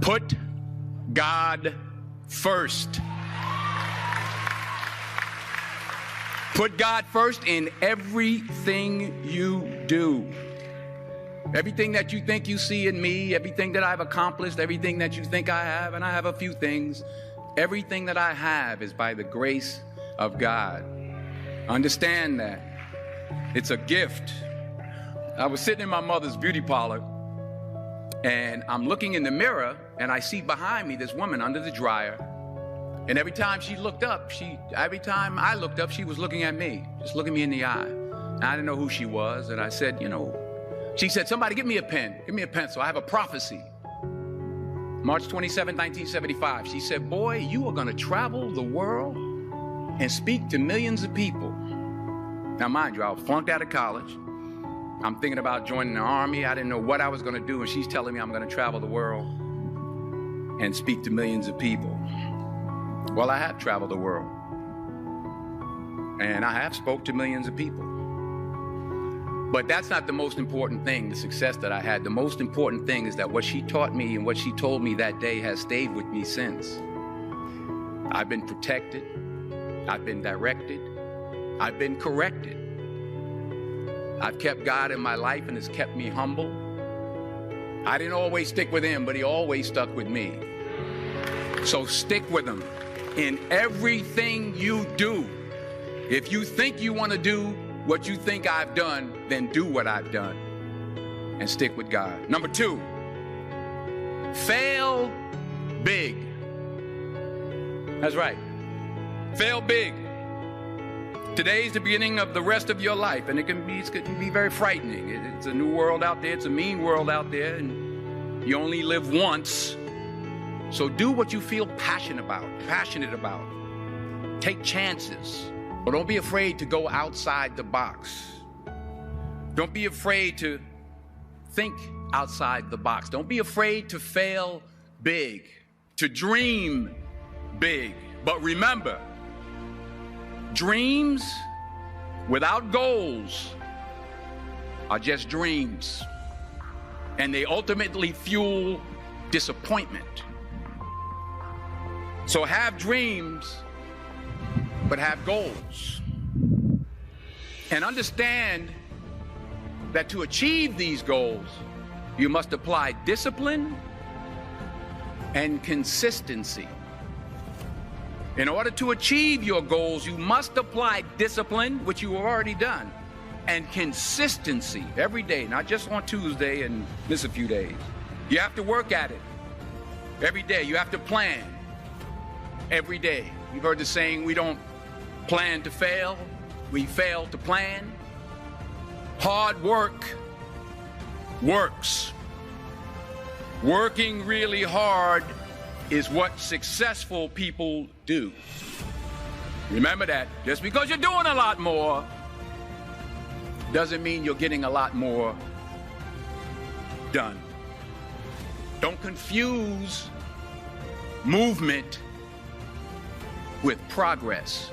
Put God first. Put God first in everything you do. Everything that you think you see in me, everything that I've accomplished, everything that you think I have, and I have a few things, everything that I have is by the grace of God. Understand that. It's a gift. I was sitting in my mother's beauty parlor, and I'm looking in the mirror, and I see behind me this woman under the dryer. And every time she looked up, every time I looked up, she was looking at me, just looking me in the eye. And I didn't know who she was, and I said, she said, somebody give me a pen, give me a pencil. I have a prophecy. March 27, 1975, she said, boy, you are going to travel the world and speak to millions of people. Now, mind you, I was flunked out of college. I'm thinking about joining the army. I didn't know what I was going to do, and she's telling me I'm going to travel the world and speak to millions of people. Well, I have traveled the world, and I have spoke to millions of people. But that's not the most important thing, the success that I had. The most important thing is that what she taught me and what she told me that day has stayed with me since. I've been protected. I've been directed. I've been corrected. I've kept God in my life, and it's kept me humble. I didn't always stick with him, but he always stuck with me. So stick with him in everything you do. If you think you want to do what you think I've done, then do what I've done and stick with God. Number 2, fail big. That's right. Fail big. Today's the beginning of the rest of your life, and it can be very frightening. It's a new world out there. It's a mean world out there, and you only live once. So do what you feel passionate about. Take chances. But don't be afraid to go outside the box. Don't be afraid to think outside the box. Don't be afraid to fail big, to dream big. But remember, dreams without goals are just dreams, and they ultimately fuel disappointment. So have dreams, but have goals. And understand that to achieve these goals, you must apply discipline and consistency. In order to achieve your goals, you must apply discipline, which you have already done, and consistency every day, not just on Tuesday and miss a few days. You have to work at it every day. You have to plan every day. You've heard the saying, we don't plan to fail, we fail to plan. Hard work works. Working really hard is what successful people do. Remember that. Just because you're doing a lot more doesn't mean you're getting a lot more done. Don't confuse movement with progress.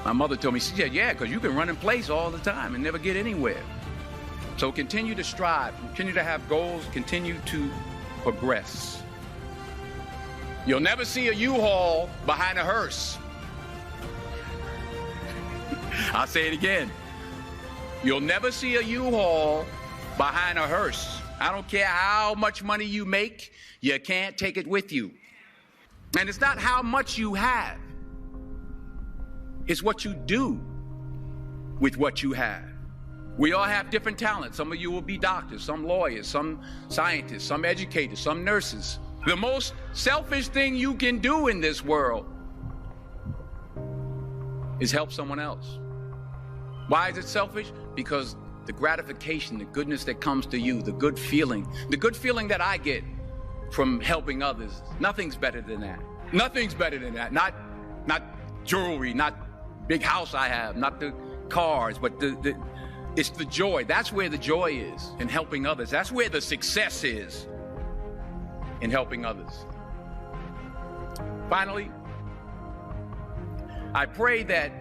My mother told me, she said, yeah, because you can run in place all the time and never get anywhere. So continue to strive, continue to have goals, continue to progress. You'll never see a U-Haul behind a hearse. I'll say it again. You'll never see a U-Haul behind a hearse. I don't care how much money you make, you can't take it with you. And it's not how much you have. It's what you do with what you have. We all have different talents. Some of you will be doctors, some lawyers, some scientists, some educators, some nurses. The most selfish thing you can do in this world is help someone else. Why is it selfish? Because the gratification, the goodness that comes to you, the good feeling that I get from helping others, nothing's better than that. Nothing's better than that. Not jewelry, not big house I have, not the cars, but it's the joy. That's where the joy is, in helping others. That's where the success is, in helping others. Finally, I pray that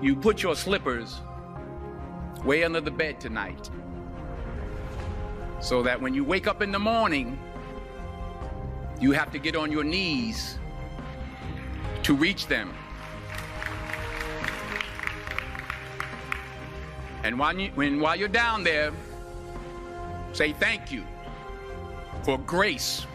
you put your slippers way under the bed tonight. so that when you wake up in the morning, you have to get on your knees to reach them. And while you're down there, say thank you for grace.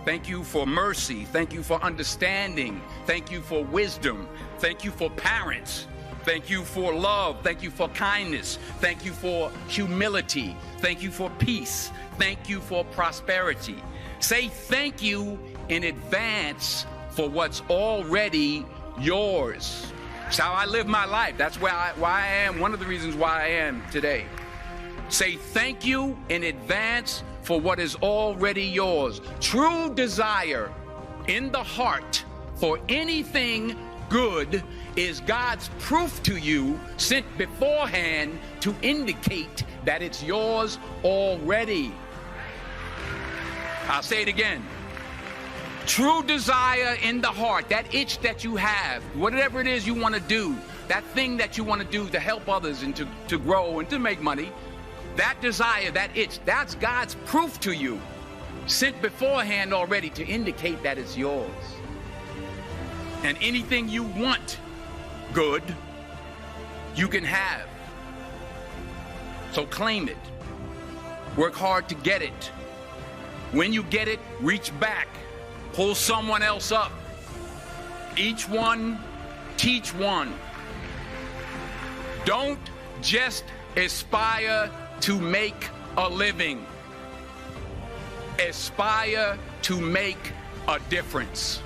Thank you for mercy. Thank you for understanding. Thank you for wisdom. Thank you for parents. Thank you for love. Thank you for kindness. Thank you for humility. Thank you for peace. Thank you for prosperity. Say thank you in advance for what's already yours. It's how I live my life. That's why I am, one of the reasons why I am today. Say thank you in advance for what is already yours. True desire in the heart for anything good is God's proof to you, sent beforehand to indicate that it's yours already. I'll say it again. True desire in the heart, that itch that you have, whatever it is you want to do, that thing that you want to do to help others and to grow and to make money, that desire, that itch, that's God's proof to you, sent beforehand already to indicate that it's yours. And anything you want good, you can have. So claim it. Work hard to get it. When you get it, reach back. Pull someone else up. Each one, teach one. Don't just aspire to make a living. Aspire to make a difference.